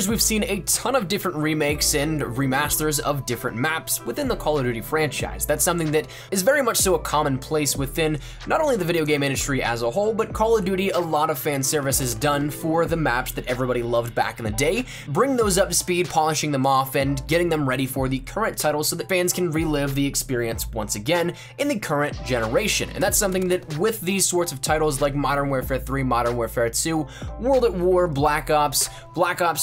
years, we've seen a ton of different remakes and remasters of different maps within the Call of Duty franchise. That's something that is very much so a commonplace within not only the video game industry as a whole, but Call of Duty. A lot of fan service is done for the maps that everybody loved back in the day, bring those up to speed, polishing them off, and getting them ready for the current titles so that fans can relive the experience once again in the current generation. And that's something that with these sorts of titles like Modern Warfare 3, Modern Warfare 2, World at War, Black Ops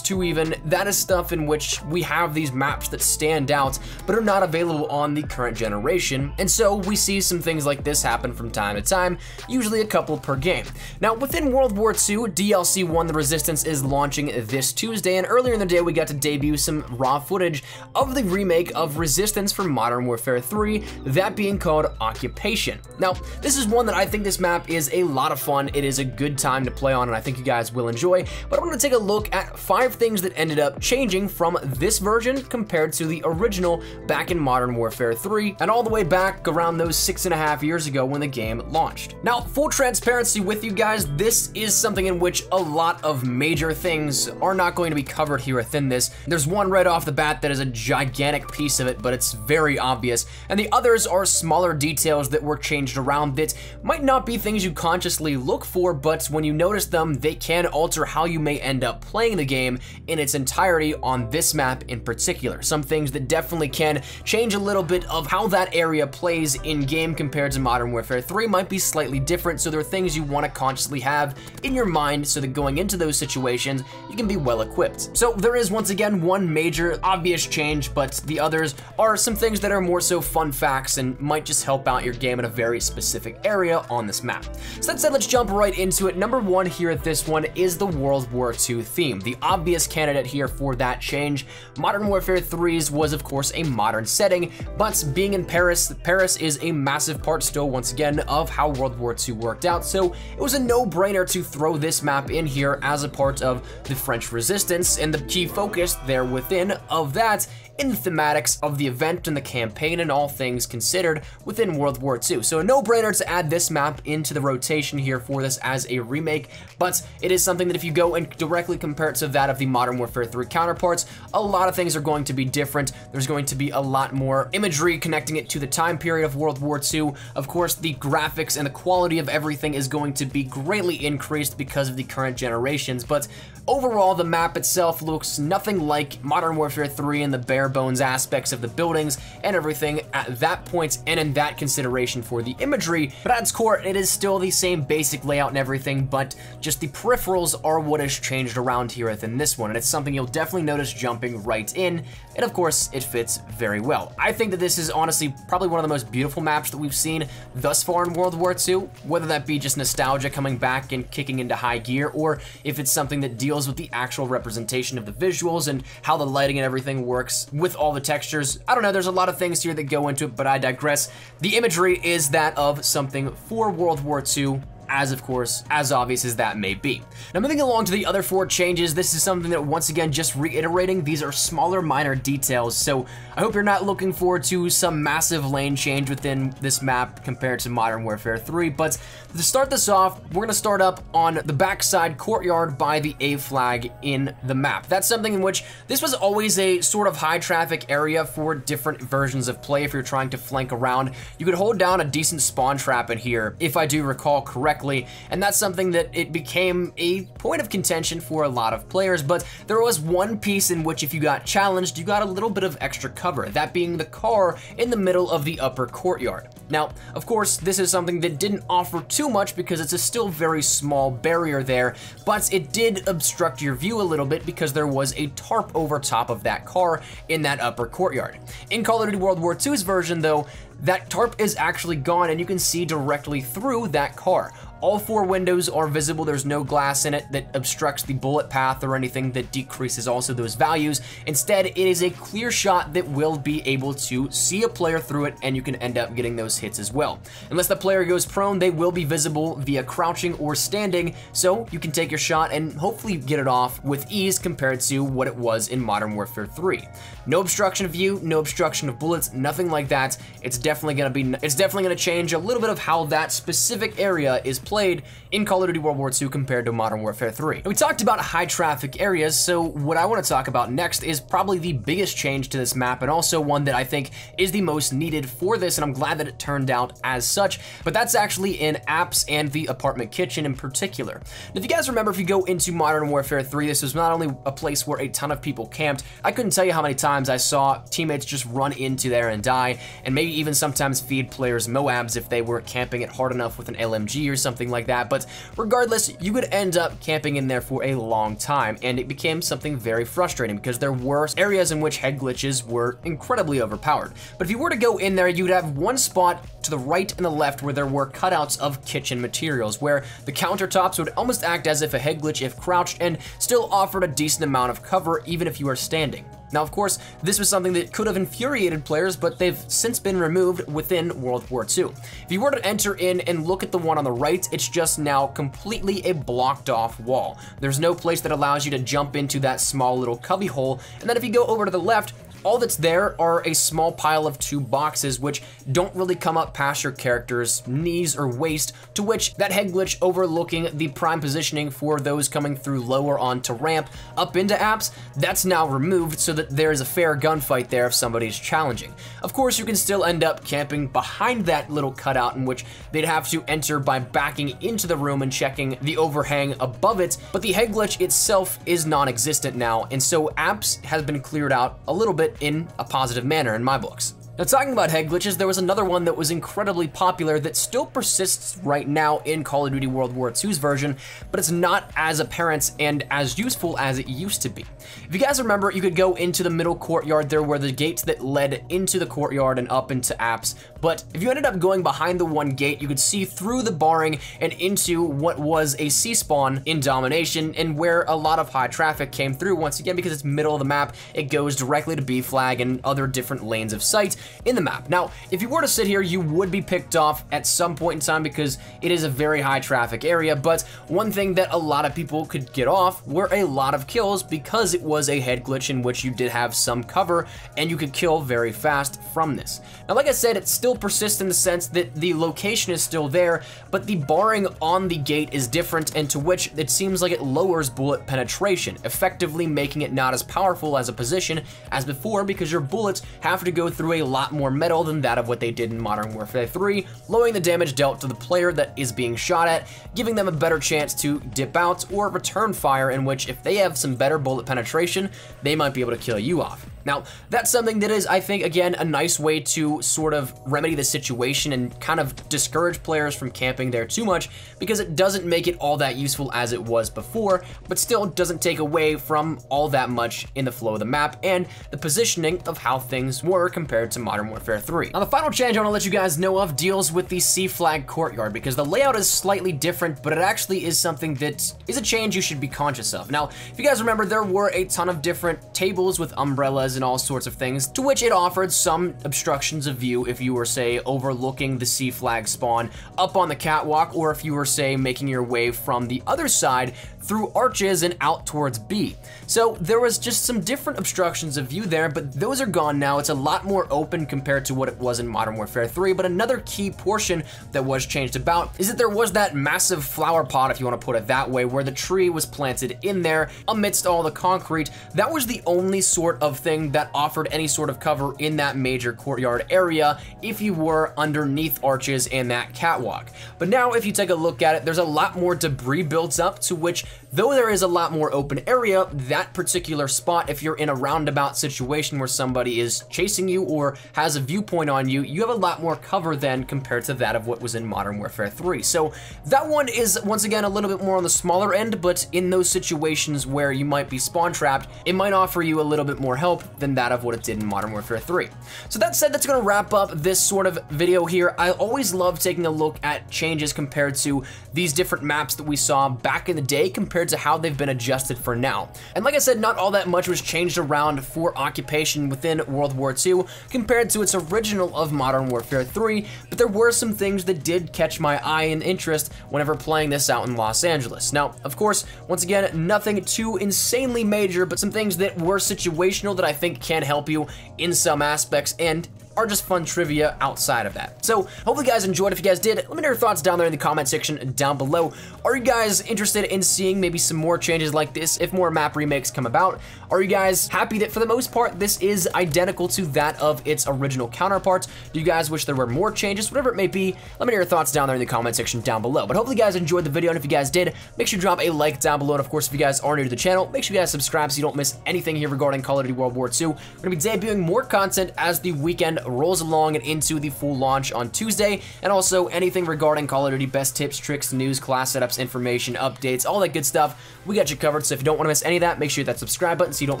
2 even, that is stuff in which we have these maps that stand out but are not available on the current generation. And so we see some things like this happen from time to time, usually a couple per game. Now within World War II, DLC 1 The Resistance is launching this Tuesday, and earlier in the day we got to debut some raw footage of the remake of Resistance for Modern Warfare 3, that being called Occupation. Now this is one that I think this map is a lot of fun. It is a good time to play on, and I think you guys will enjoy, but I'm going to take a look at 5 things that ended up changing from this version compared to the original back in Modern Warfare 3, and all the way back around those 6.5 years ago when the game launched. Now, full transparency with you guys, this is something in which a lot of major things are not going to be covered here within this. There's one right off the bat that is a gigantic piece of it, but it's very obvious, and the others are smaller details that were changed around that might not be things you consciously look for, but when you notice them, they can alter how you may end up playing the game in its entirety on this map in particular. Some things that definitely can change a little bit of how that area plays in game compared to Modern Warfare 3 might be slightly different, so there are things you want to consciously have in your mind so that going into those situations you can be well equipped. So there is once again one major obvious change, but the others are some things that are more so fun facts and might just help out your game in a very specific area on this map. So that said, let's jump right into it. Number 1 here at this one is the World War II theme. The obvious candidate here for that change. Modern Warfare 3's was of course a modern setting, but being in Paris is a massive part still once again of how World War II worked out, so it was a no-brainer to throw this map in here as a part of the French Resistance, and the key focus there within of that in the thematics of the event and the campaign and all things considered within World War II. So a no-brainer to add this map into the rotation here for this as a remake, but it is something that if you go and directly compare it to that of the Modern Warfare 3 counterparts, a lot of things are going to be different. There's going to be a lot more imagery connecting it to the time period of World War II. Of course, the graphics and the quality of everything is going to be greatly increased because of the current generations, but overall, the map itself looks nothing like Modern Warfare 3 and the bare bones aspects of the buildings and everything at that point and in that consideration for the imagery, but at its core, it is still the same basic layout and everything, but just the peripherals are what has changed around here within this one, and it's something you'll definitely notice jumping right in, and of course, it fits very well. I think that this is honestly probably one of the most beautiful maps that we've seen thus far in World War II, whether that be just nostalgia coming back and kicking into high gear, or if it's something that deals with the actual representation of the visuals and how the lighting and everything works with all the textures. I don't know, there's a lot of things here that go into it, but I digress. The imagery is that of something for World War II, as of course, as obvious as that may be. Now moving along to the other 4 changes, this is something that once again, just reiterating, these are smaller minor details, so I hope you're not looking forward to some massive lane change within this map compared to Modern Warfare 3, but to start this off, we're gonna start up on the backside courtyard by the A flag in the map. That's something in which this was always a sort of high traffic area for different versions of play. If you're trying to flank around, you could hold down a decent spawn trap in here, if I do recall correctly, and that's something that it became a point of contention for a lot of players, but there was one piece in which if you got challenged, you got a little bit of extra cover, that being the car in the middle of the upper courtyard. Now, of course, this is something that didn't offer too much because it's a still very small barrier there, but it did obstruct your view a little bit because there was a tarp over top of that car in that upper courtyard. In Call of Duty World War II's version though, that tarp is actually gone and you can see directly through that car. All 4 windows are visible. There's no glass in it that obstructs the bullet path or anything that decreases also those values. Instead, it is a clear shot that will be able to see a player through it, and you can end up getting those hits as well. Unless the player goes prone, they will be visible via crouching or standing, so you can take your shot and hopefully get it off with ease compared to what it was in Modern Warfare 3. No obstruction of view, no obstruction of bullets, nothing like that. It's definitely gonna change a little bit of how that specific area is played in Call of Duty World War II compared to Modern Warfare 3. And we talked about high traffic areas, so what I want to talk about next is probably the biggest change to this map, and also one that I think is the most needed for this, and I'm glad that it turned out as such, but that's actually in apps and the apartment kitchen in particular. Now, if you guys remember, if you go into Modern Warfare 3, this was not only a place where a ton of people camped, I couldn't tell you how many times I saw teammates just run into there and die, and maybe even sometimes feed players Moabs if they were camping it hard enough with an LMG or something like that. But regardless, you could end up camping in there for a long time, and it became something very frustrating because there were areas in which head glitches were incredibly overpowered. But if you were to go in there, you'd have one spot to the right and the left where there were cutouts of kitchen materials, where the countertops would almost act as if a head glitch if crouched and still offered a decent amount of cover even if you are standing. Now, of course, this was something that could have infuriated players, but they've since been removed within World War II. If you were to enter in and look at the one on the right, it's just now completely a blocked off wall. There's no place that allows you to jump into that small little cubby hole. And then if you go over to the left, all that's there are a small pile of 2 boxes which don't really come up past your character's knees or waist, to which that head glitch overlooking the prime positioning for those coming through lower onto ramp up into apps, that's now removed so that there is a fair gunfight there if somebody's challenging. Of course, you can still end up camping behind that little cutout in which they'd have to enter by backing into the room and checking the overhang above it, but the head glitch itself is non-existent now, and so apps has been cleared out a little bit in a positive manner in my books. Now, talking about head glitches, there was another one that was incredibly popular that still persists right now in Call of Duty World War II's version, but it's not as apparent and as useful as it used to be. If you guys remember, you could go into the middle courtyard. There were the gates that led into the courtyard and up into apps, but if you ended up going behind the one gate, you could see through the barring and into what was a C-spawn in Domination, and where a lot of high traffic came through. Once again, because it's middle of the map, it goes directly to B flag and other different lanes of sight in the map. Now, if you were to sit here, you would be picked off at some point in time because it is a very high traffic area, but one thing that a lot of people could get off were a lot of kills because it was a head glitch in which you did have some cover and you could kill very fast from this. Now, like I said, it still persists in the sense that the location is still there, but the barring on the gate is different, and to which it seems like it lowers bullet penetration, effectively making it not as powerful as a position as before because your bullets have to go through a lot more metal than that of what they did in Modern Warfare 3, lowering the damage dealt to the player that is being shot at, giving them a better chance to dip out or return fire, in which if they have some better bullet penetration, they might be able to kill you off. Now, that's something that is, I think, again, a nice way to sort of remedy the situation and kind of discourage players from camping there too much, because it doesn't make it all that useful as it was before, but still doesn't take away from all that much in the flow of the map and the positioning of how things were compared to Modern Warfare 3. Now, the final change I want to let you guys know of deals with the C flag courtyard, because the layout is slightly different, but it actually is something that is a change you should be conscious of. Now, if you guys remember, there were a ton of different tables with umbrellas and all sorts of things, to which it offered some obstructions of view if you were, say, overlooking the C flag spawn up on the catwalk, or if you were, say, making your way from the other side through arches and out towards B. So there was just some different obstructions of view there, but those are gone now. It's a lot more open compared to what it was in Modern Warfare 3, but another key portion that was changed about is that there was that massive flower pot, if you want to put it that way, where the tree was planted in there amidst all the concrete. That was the only sort of thing that offered any sort of cover in that major courtyard area if you were underneath arches and that catwalk. But now if you take a look at it, there's a lot more debris built up, to which, though there is a lot more open area, that particular spot, if you're in a roundabout situation where somebody is chasing you or has a viewpoint on you, you have a lot more cover then compared to that of what was in Modern Warfare 3. So that one is, once again, a little bit more on the smaller end, but in those situations where you might be spawn trapped, it might offer you a little bit more help than that of what it did in Modern Warfare 3. So that said, that's gonna wrap up this sort of video here. I always love taking a look at changes compared to these different maps that we saw back in the day compared to how they've been adjusted for now. And like I said, not all that much was changed around for occupation within World War II compared to its original of Modern Warfare 3, but there were some things that did catch my eye and interest whenever playing this out in Los Angeles. Now, of course, once again, nothing too insanely major, but some things that were situational that I think can help you in some aspects, and are just fun trivia outside of that. So hopefully you guys enjoyed. If you guys did, let me know your thoughts down there in the comment section down below. Are you guys interested in seeing maybe some more changes like this if more map remakes come about? Are you guys happy that for the most part this is identical to that of its original counterparts? Do you guys wish there were more changes? Whatever it may be, let me know your thoughts down there in the comment section down below. But hopefully you guys enjoyed the video, and if you guys did, make sure you drop a like down below. And of course, if you guys are new to the channel, make sure you guys subscribe so you don't miss anything here regarding Call of Duty World War II. We're gonna be debuting more content as the weekend rolls along and into the full launch on Tuesday, and also anything regarding Call of Duty, best tips, tricks, news, class setups, information, updates, all that good stuff. We got you covered, so if you don't want to miss any of that, make sure you hit that subscribe button so you don't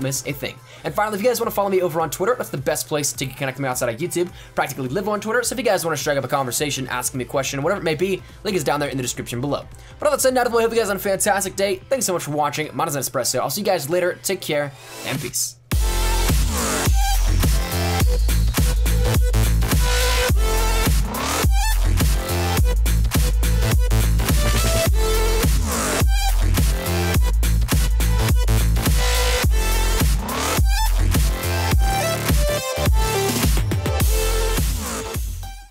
miss a thing. And finally, if you guys want to follow me over on Twitter, that's the best place to connect with me outside of YouTube. Practically live on Twitter, so if you guys want to strike up a conversation, ask me a question, whatever it may be, link is down there in the description below. But all that said, now I hope you guys have a fantastic day. Thanks so much for watching. Mine is Espresso. I'll see you guys later. Take care and peace.